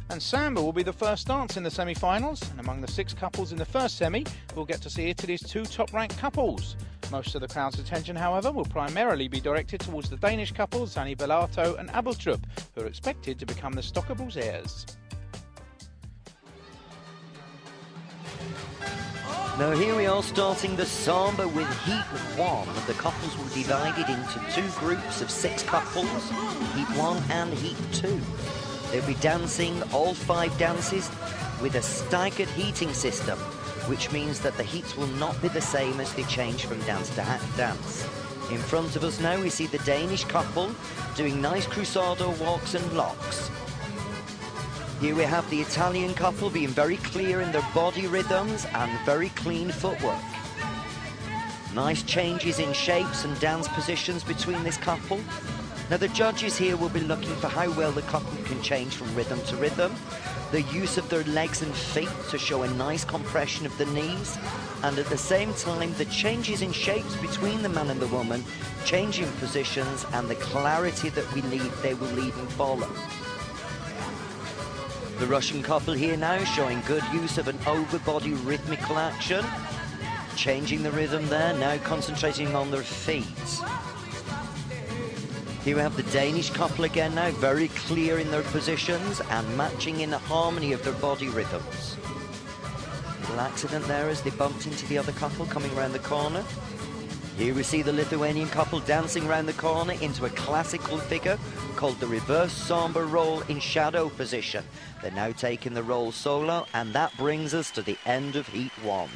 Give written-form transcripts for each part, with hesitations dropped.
And Samba will be the first dance in the semi-finals, and among the 6 couples in the first semi, we'll get to see Italy's 2 top-ranked couples. Most of the crowd's attention, however, will primarily be directed towards the Danish couples Zanni Bellato and Abeltrup, who are expected to become the Stockables heirs. Now here we are starting the Samba with Heat 1. The couples were divided into 2 groups of 6 couples, Heat 1 and Heat 2. They'll be dancing all 5 dances with a staggered heating system, which means that the heats will not be the same as they change from dance to dance. In front of us now we see the Danish couple doing nice cruzado walks and locks. Here we have the Italian couple being very clear in their body rhythms and very clean footwork. Nice changes in shapes and dance positions between this couple. Now the judges here will be looking for how well the couple can change from rhythm to rhythm, the use of their legs and feet to show a nice compression of the knees, and at the same time the changes in shapes between the man and the woman, changing positions and the clarity that they will lead and follow. The Russian couple here now showing good use of an over-body rhythmical action, changing the rhythm there, now concentrating on their feet. Here we have the Danish couple again now, very clear in their positions and matching in the harmony of their body rhythms. Little accident there as they bumped into the other couple coming around the corner. Here we see the Lithuanian couple dancing around the corner into a classical figure called the reverse Samba roll in shadow position. They're now taking the roll solo, and that brings us to the end of Heat 1.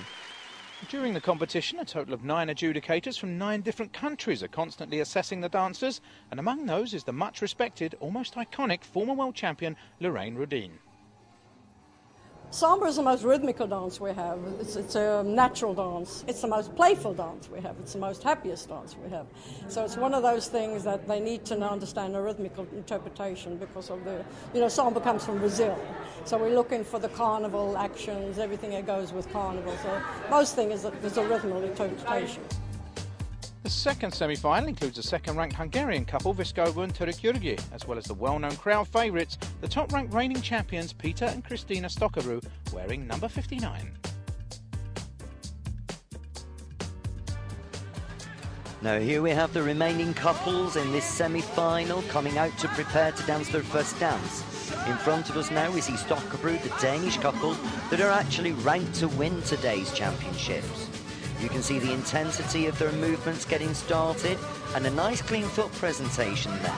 During the competition, a total of 9 adjudicators from 9 different countries are constantly assessing the dancers, and among those is the much respected, almost iconic former world champion Lorraine Rodin. Samba is the most rhythmical dance we have. It's a natural dance. It's the most playful dance we have. It's the most happiest dance we have. So it's one of those things that they need to understand a rhythmical interpretation because of the, Samba comes from Brazil. So we're looking for the carnival actions, everything that goes with carnival. So most thing is that there's a rhythmical interpretation. The second semi-final includes the second-ranked Hungarian couple Viskova and Turek Jurgi, as well as the well-known crowd favourites, the top-ranked reigning champions Peter and Kristina Stockaru, wearing number 59. Now here we have the remaining couples in this semi-final coming out to prepare to dance their first dance. In front of us now we see Stockaru, the Danish couple, that are actually ranked to win today's championships. You can see the intensity of their movements getting started and a nice clean foot presentation there.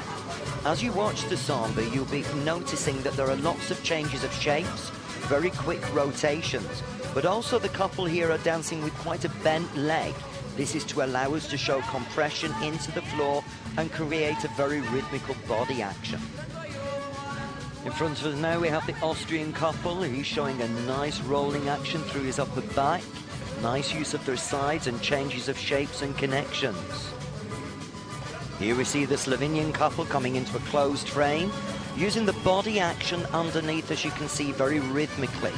As you watch the Samba, you'll be noticing that there are lots of changes of shapes, very quick rotations, but also the couple here are dancing with quite a bent leg. This is to allow us to show compression into the floor and create a very rhythmical body action. In front of us now we have the Austrian couple. He's showing a nice rolling action through his upper back. Nice use of their sides and changes of shapes and connections. Here we see the Slovenian couple coming into a closed frame, using the body action underneath, as you can see, very rhythmically.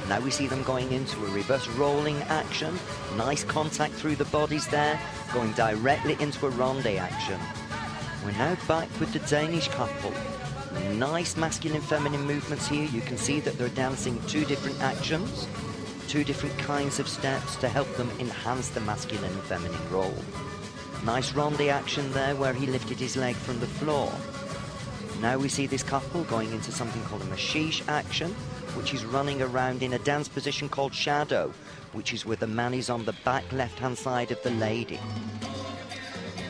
Now we see them going into a reverse rolling action. Nice contact through the bodies there, going directly into a ronde action. We're now back with the Danish couple. Nice masculine and feminine movements here. You can see that they're dancing 2 different actions. 2 different kinds of steps to help them enhance the masculine and feminine role. Nice ronde action there where he lifted his leg from the floor. Now we see this couple going into something called a machiche action, which is running around in a dance position called shadow, which is where the man is on the back left-hand side of the lady.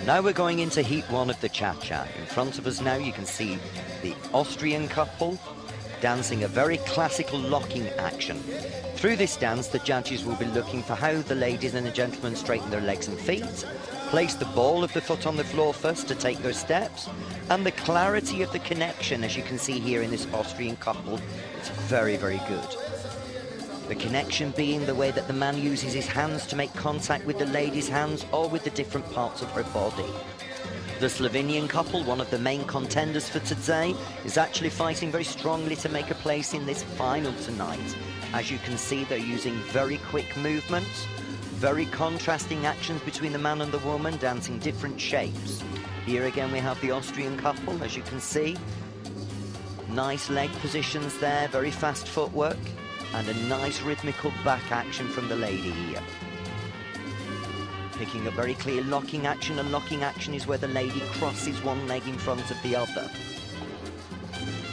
Now we're going into Heat 1 of the Cha-Cha. In front of us now you can see the Austrian couple dancing a very classical locking action. Through this dance, the judges will be looking for how the ladies and the gentlemen straighten their legs and feet, place the ball of the foot on the floor first to take their steps, and the clarity of the connection, as you can see here in this Austrian couple, it's very, very good. The connection being the way that the man uses his hands to make contact with the lady's hands or with the different parts of her body. The Slovenian couple, one of the main contenders for today, is actually fighting very strongly to make a place in this final tonight. As you can see, they're using very quick movements, very contrasting actions between the man and the woman, dancing different shapes. Here again we have the Austrian couple, as you can see. Nice leg positions there, very fast footwork, and a nice rhythmical back action from the lady here. Picking up very clear locking action, and locking action is where the lady crosses one leg in front of the other.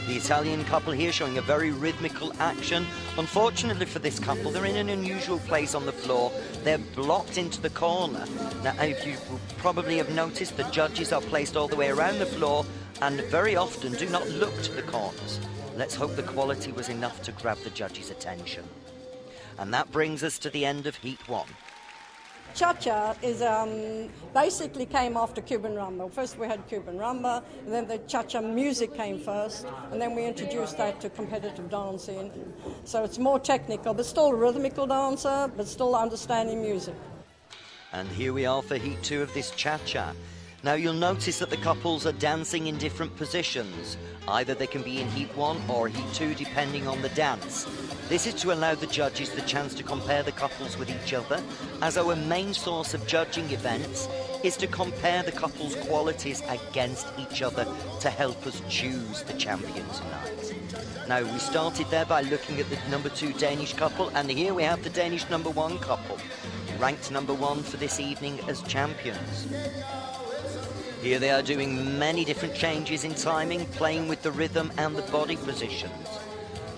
The Italian couple here showing a very rhythmical action. Unfortunately for this couple, they're in an unusual place on the floor. They're blocked into the corner. Now, if you probably have noticed, the judges are placed all the way around the floor and very often do not look to the corners. Let's hope the quality was enough to grab the judges' attention. And that brings us to the end of Heat 1. Cha-cha is basically came after Cuban rumba. First we had Cuban rumba, and then the cha-cha music came first, and then we introduced that to competitive dancing. So it's more technical, but still a rhythmical dancer, but still understanding music. And here we are for Heat 2 of this cha-cha. Now you'll notice that the couples are dancing in different positions. Either they can be in Heat 1 or Heat 2 depending on the dance. This is to allow the judges the chance to compare the couples with each other, as our main source of judging events is to compare the couples' qualities against each other to help us choose the champion tonight. Now we started there by looking at the number 2 Danish couple, and here we have the Danish number 1 couple, ranked number 1 for this evening as champions. Here they are doing many different changes in timing, playing with the rhythm and the body positions,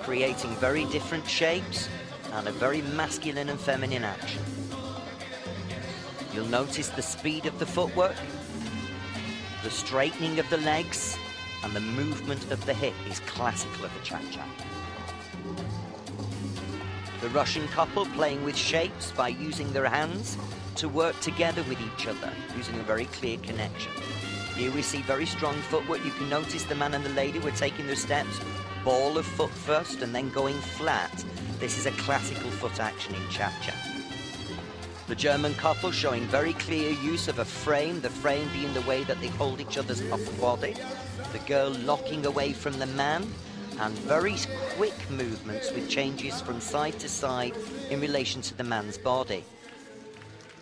creating very different shapes and a very masculine and feminine action. You'll notice the speed of the footwork, the straightening of the legs, and the movement of the hip is classical of the cha-cha. The Russian couple playing with shapes by using their hands to work together with each other, using a very clear connection. Here we see very strong footwork. You can notice the man and the lady were taking their steps, ball of foot first and then going flat. This is a classical foot action in cha-cha. The German couple showing very clear use of a frame, the frame being the way that they hold each other's upper body. The girl locking away from the man, and very quick movements with changes from side to side in relation to the man's body.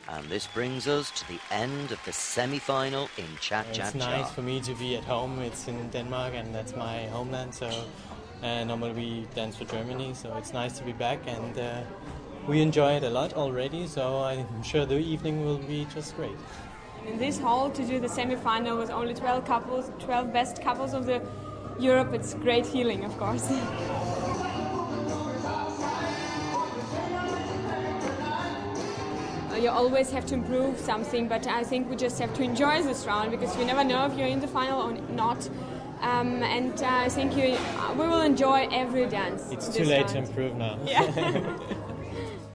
And this brings us to the end of the semi-final in cha-cha-cha. It's nice for me to be at home. It's in Denmark and that's my homeland, so normally we dance for Germany, so it's nice to be back, and we enjoy it a lot already, so I'm sure the evening will be just great. In this hall, to do the semi-final with only 12 couples, 12 best couples of the Europe, it's great feeling, of course. You always have to improve something, but I think we just have to enjoy this round, because you never know if you're in the final or not. And I think we will enjoy every dance. It's too late to improve now. Yeah.